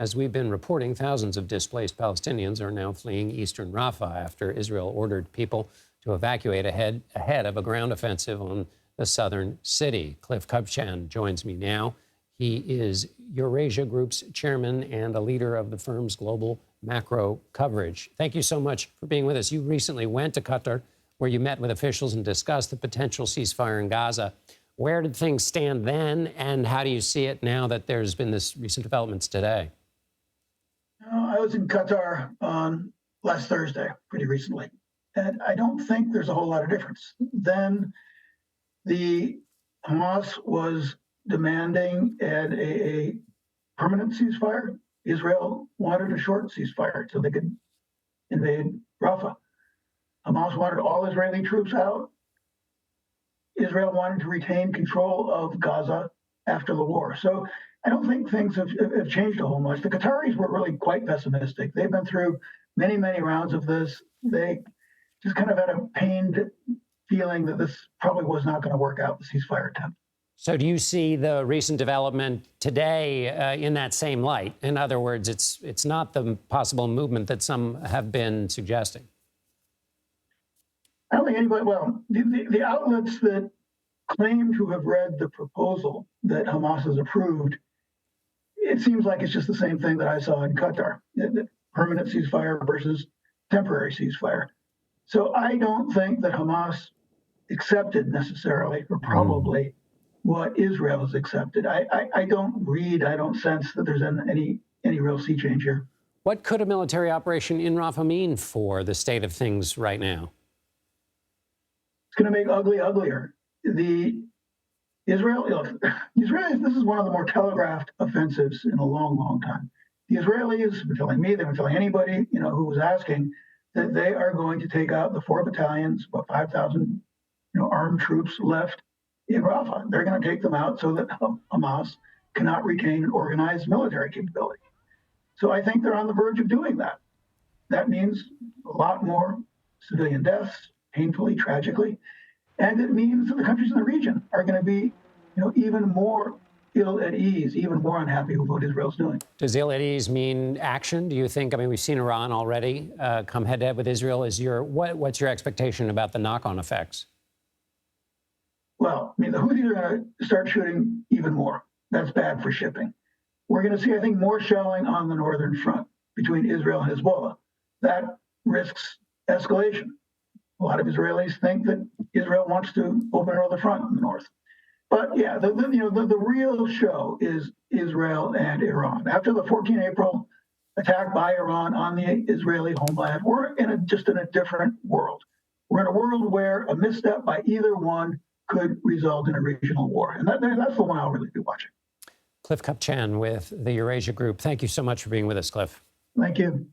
As we've been reporting, thousands of displaced Palestinians are now fleeing eastern Rafah after Israel ordered people to evacuate ahead of a ground offensive on the southern city. Cliff Kupchan joins me now. He is Eurasia Group's chairman and a leader of the firm's global macro coverage. Thank you so much for being with us. You recently went to Qatar, where you met with officials and discussed the potential ceasefire in Gaza. Where did things stand then, and how do you see it now that there's been this recent developments today? I was in Qatar on last Thursday, pretty recently, and I don't think there's a whole lot of difference. Then the Hamas was demanding a permanent ceasefire. Israel wanted a short ceasefire so they could invade Rafah. Hamas wanted all Israeli troops out. Israel wanted to retain control of Gaza after the war. So I don't think things have changed a whole much. The Qataris were really quite pessimistic. They've been through many, many rounds of this. They just kind of had a pained feeling that this probably was not going to work out, the ceasefire attempt. So do you see the recent development today in that same light? In other words, it's not the possible movement that some have been suggesting. I don't think anybody, well, the outlets that claim to have read the proposal that Hamas has approved, it seems like it's just the same thing that I saw in Qatar, the permanent ceasefire versus temporary ceasefire. So I don't think that Hamas accepted necessarily, or probably, what Israel has accepted. I don't sense that there's any real sea change here. What could a military operation in Rafah mean for the state of things right now? It's going to make ugly uglier. The Israelis, this is one of the more telegraphed offensives in a long, long time. The Israelis have been telling me, they've been telling anybody, who was asking, that they are going to take out the 4 battalions, about 5,000, armed troops left in Rafah. They're going to take them out so that Hamas cannot retain an organized military capability. So I think they're on the verge of doing that. That means a lot more civilian deaths, painfully, tragically. And it means that the countries in the region are going to be, even more ill at ease, even more unhappy with what Israel's doing. Does ill at ease mean action? Do you think? I mean, we've seen Iran already come head to head with Israel. What's your expectation about the knock-on effects? Well, the Houthis are going to start shooting even more. That's bad for shipping. We're going to see, I think, more shelling on the northern front between Israel and Hezbollah. That risks escalation. A lot of Israelis think that Israel wants to open another front in the north. But yeah, the real show is Israel and Iran. After the 14 April attack by Iran on the Israeli homeland, we're in a different world. We're in a world where a misstep by either one could result in a regional war. And that's the one I'll really be watching. Cliff Kupchan with the Eurasia Group. Thank you so much for being with us, Cliff. Thank you.